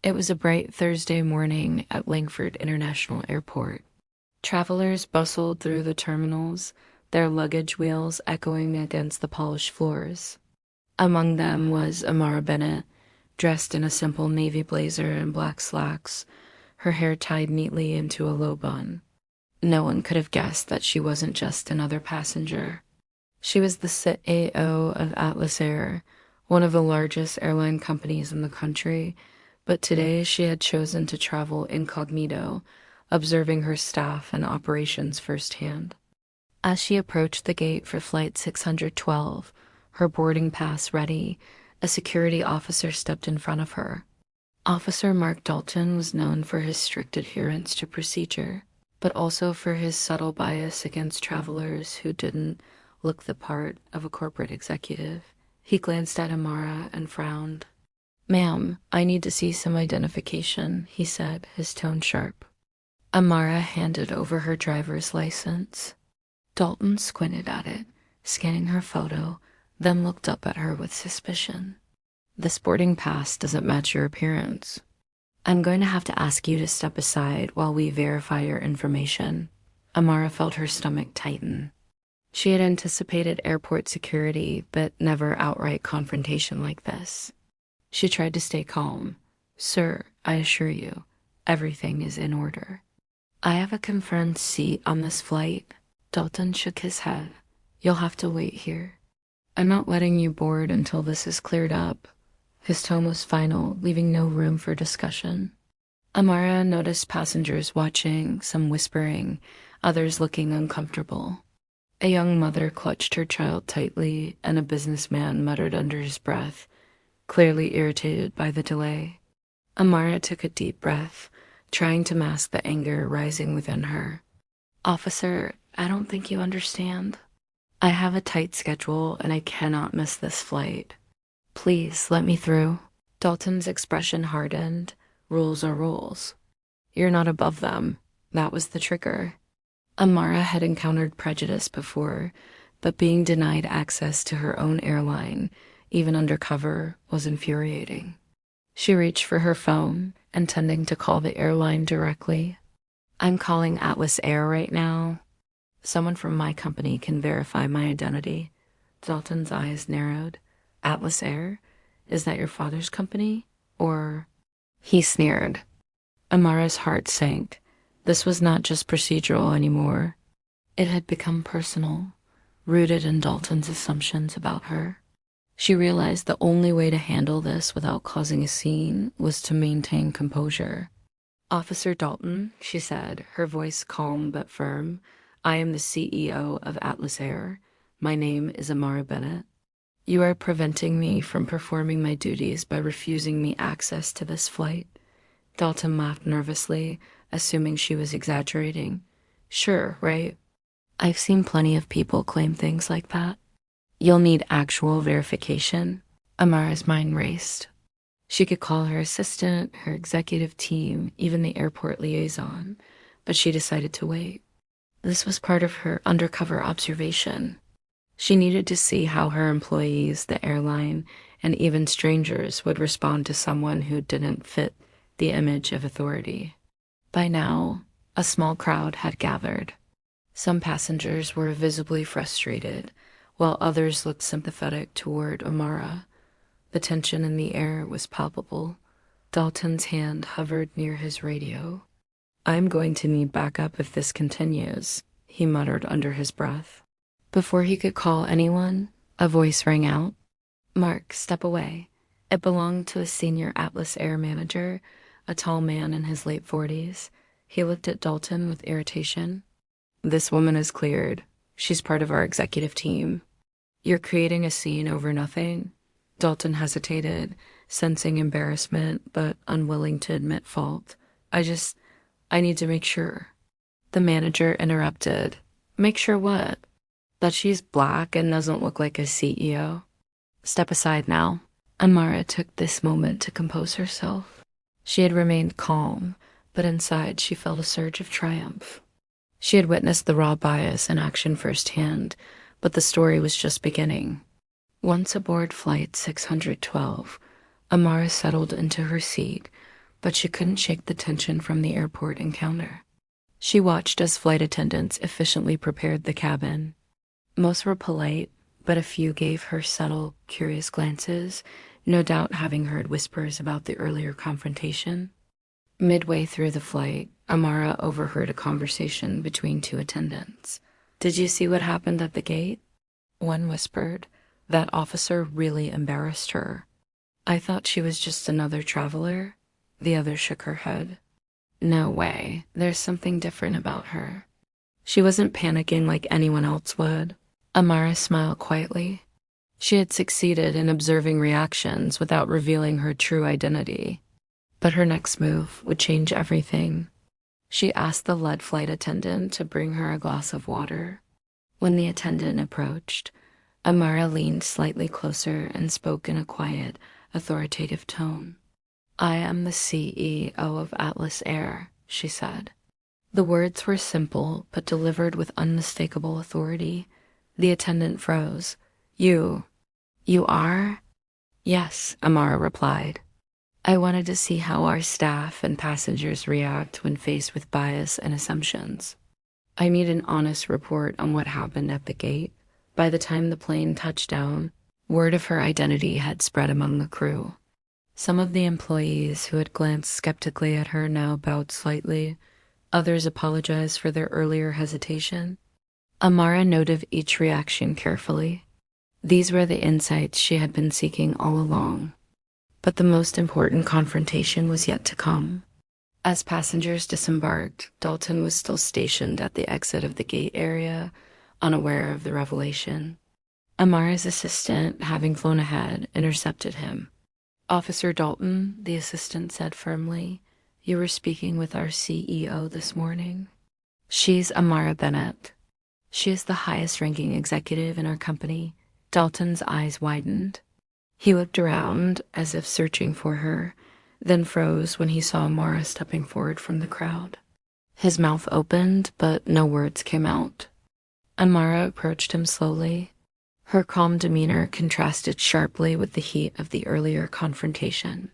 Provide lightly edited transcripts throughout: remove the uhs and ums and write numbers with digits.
It was a bright Thursday morning at Langford International Airport. Travelers bustled through the terminals, their luggage wheels echoing against the polished floors. Among them was Amara Bennett, dressed in a simple navy blazer and black slacks, her hair tied neatly into a low bun. No one could have guessed that she wasn't just another passenger. She was the CAO of Atlas Air, one of the largest airline companies in the country, but today she had chosen to travel incognito, observing her staff and operations firsthand. As she approached the gate for Flight 612, her boarding pass ready, a security officer stepped in front of her. Officer Mark Dalton was known for his strict adherence to procedure, but also for his subtle bias against travelers who didn't look the part of a corporate executive. He glanced at Amara and frowned. "Ma'am, I need to see some identification," he said, his tone sharp. Amara handed over her driver's license. Dalton squinted at it, scanning her photo, then looked up at her with suspicion. "This boarding pass doesn't match your appearance. I'm going to have to ask you to step aside while we verify your information." Amara felt her stomach tighten. She had anticipated airport security, but never outright confrontation like this. She tried to stay calm. "Sir, I assure you, everything is in order." "I have a confirmed seat on this flight." Dalton shook his head. "You'll have to wait here. I'm not letting you board until this is cleared up." His tone was final, leaving no room for discussion. Amara noticed passengers watching, some whispering, others looking uncomfortable. A young mother clutched her child tightly, and a businessman muttered under his breath, clearly irritated by the delay. Amara took a deep breath, trying to mask the anger rising within her. "Officer, I don't think you understand. I have a tight schedule and I cannot miss this flight. Please let me through." Dalton's expression hardened. Rules are rules. You're not above them. That was the trigger. Amara had encountered prejudice before, but being denied access to her own airline, even undercover, was infuriating. She reached for her phone, intending to call the airline directly. "I'm calling Atlas Air right now. Someone from my company can verify my identity." Dalton's eyes narrowed. "Atlas Air? Is that your father's company? Or—" He sneered. Amara's heart sank. This was not just procedural anymore. It had become personal, rooted in Dalton's assumptions about her. She realized the only way to handle this without causing a scene was to maintain composure. "Officer Dalton," she said, her voice calm but firm, "I am the CEO of Atlas Air. My name is Amara Bennett. You are preventing me from performing my duties by refusing me access to this flight." Dalton laughed nervously, assuming she was exaggerating. "Sure, right? I've seen plenty of people claim things like that." "You'll need actual verification." Amara's mind raced. She could call her assistant, her executive team, even the airport liaison, but she decided to wait. This was part of her undercover observation. She needed to see how her employees, the airline, and even strangers would respond to someone who didn't fit the image of authority. By now, a small crowd had gathered. Some passengers were visibly frustrated, while others looked sympathetic toward Amara. The tension in the air was palpable. Dalton's hand hovered near his radio. "I'm going to need backup if this continues," he muttered under his breath. Before he could call anyone, a voice rang out. "Mark, step away." It belonged to a senior Atlas Air manager, a tall man in his late 40s. He looked at Dalton with irritation. "This woman is cleared. She's part of our executive team. You're creating a scene over nothing." Dalton hesitated, sensing embarrassment, but unwilling to admit fault. I need to make sure." The manager interrupted. "Make sure what?" "That she's black and doesn't look like a CEO. Step aside now." Amara took this moment to compose herself. She had remained calm, but inside she felt a surge of triumph. She had witnessed the raw bias in action firsthand, but the story was just beginning. Once aboard Flight 612, Amara settled into her seat, but she couldn't shake the tension from the airport encounter. She watched as flight attendants efficiently prepared the cabin. Most were polite, but a few gave her subtle, curious glances, no doubt having heard whispers about the earlier confrontation. Midway through the flight, Amara overheard a conversation between two attendants. "Did you see what happened at the gate?" One whispered. "That officer really embarrassed her." "I thought she was just another traveler." The other shook her head. "No way. There's something different about her." She wasn't panicking like anyone else would. Amara smiled quietly. She had succeeded in observing reactions without revealing her true identity. But her next move would change everything. She asked the lead flight attendant to bring her a glass of water. When the attendant approached, Amara leaned slightly closer and spoke in a quiet, authoritative tone. "I am the CEO of Atlas Air," she said. The words were simple, but delivered with unmistakable authority. The attendant froze. You are?" "Yes," Amara replied. "I wanted to see how our staff and passengers react when faced with bias and assumptions. I need an honest report on what happened at the gate." By the time the plane touched down, word of her identity had spread among the crew. Some of the employees who had glanced skeptically at her now bowed slightly. Others apologized for their earlier hesitation. Amara noted each reaction carefully. These were the insights she had been seeking all along. But the most important confrontation was yet to come. As passengers disembarked, Dalton was still stationed at the exit of the gate area, unaware of the revelation. Amara's assistant, having flown ahead, intercepted him. "Officer Dalton," the assistant said firmly, "you were speaking with our CEO this morning." "She's Amara Bennett. She is the highest-ranking executive in our company." Dalton's eyes widened. He looked around as if searching for her, then froze when he saw Amara stepping forward from the crowd. His mouth opened, but no words came out. Amara approached him slowly. Her calm demeanor contrasted sharply with the heat of the earlier confrontation.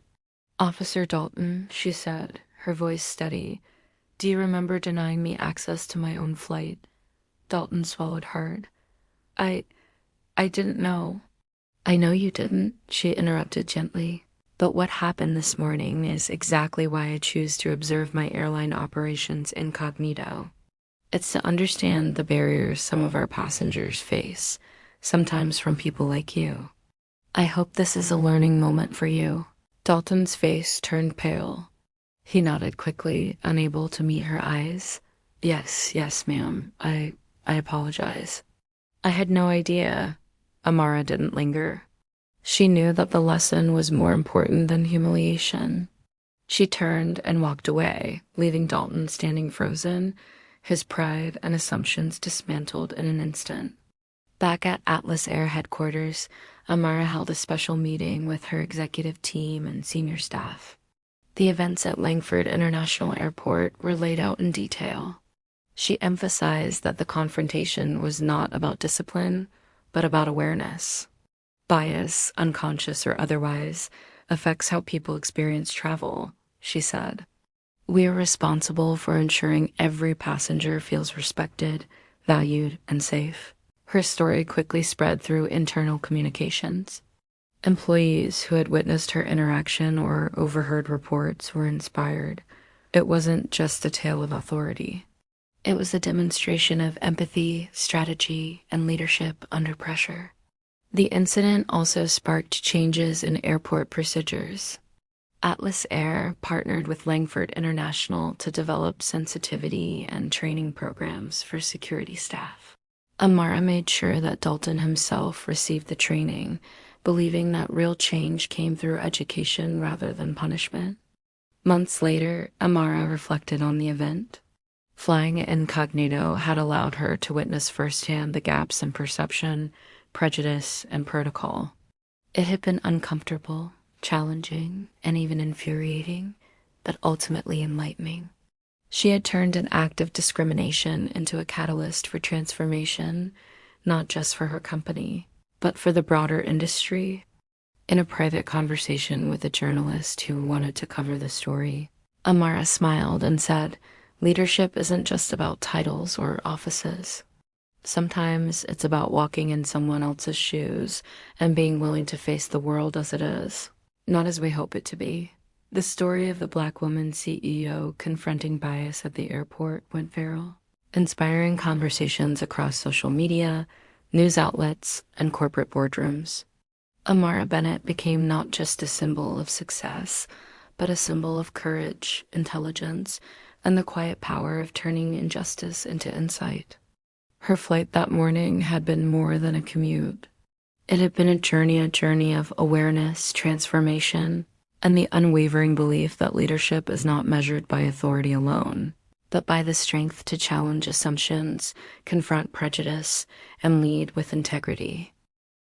"Officer Dalton," she said, her voice steady, "do you remember denying me access to my own flight?" Dalton swallowed hard. I didn't know." "I know you didn't," she interrupted gently. "But what happened this morning is exactly why I choose to observe my airline operations incognito. It's to understand the barriers some of our passengers face, sometimes from people like you. I hope this is a learning moment for you." Dalton's face turned pale. He nodded quickly, unable to meet her eyes. Yes, ma'am. I apologize." "I had no idea." Amara didn't linger. She knew that the lesson was more important than humiliation. She turned and walked away, leaving Dalton standing frozen, his pride and assumptions dismantled in an instant. Back at Atlas Air headquarters, Amara held a special meeting with her executive team and senior staff. The events at Langford International Airport were laid out in detail. She emphasized that the confrontation was not about discipline, but about awareness. Bias, unconscious or otherwise, affects how people experience travel, she said. "We are responsible for ensuring every passenger feels respected, valued, and safe." Her story quickly spread through internal communications. Employees who had witnessed her interaction or overheard reports were inspired. It wasn't just a tale of authority. It was a demonstration of empathy, strategy, and leadership under pressure. The incident also sparked changes in airport procedures. Atlas Air partnered with Langford International to develop sensitivity and training programs for security staff. Amara made sure that Dalton himself received the training, believing that real change came through education rather than punishment. Months later, Amara reflected on the event. Flying incognito had allowed her to witness firsthand the gaps in perception, prejudice, and protocol. It had been uncomfortable, challenging, and even infuriating, but ultimately enlightening. She had turned an act of discrimination into a catalyst for transformation, not just for her company, but for the broader industry. In a private conversation with a journalist who wanted to cover the story, Amara smiled and said, "Leadership isn't just about titles or offices. Sometimes it's about walking in someone else's shoes and being willing to face the world as it is, not as we hope it to be." The story of the Black woman CEO confronting bias at the airport went viral, inspiring conversations across social media, news outlets, and corporate boardrooms. Amara Bennett became not just a symbol of success, but a symbol of courage, intelligence, and the quiet power of turning injustice into insight. Her flight that morning had been more than a commute. It had been a journey of awareness, transformation, and the unwavering belief that leadership is not measured by authority alone, but by the strength to challenge assumptions, confront prejudice, and lead with integrity.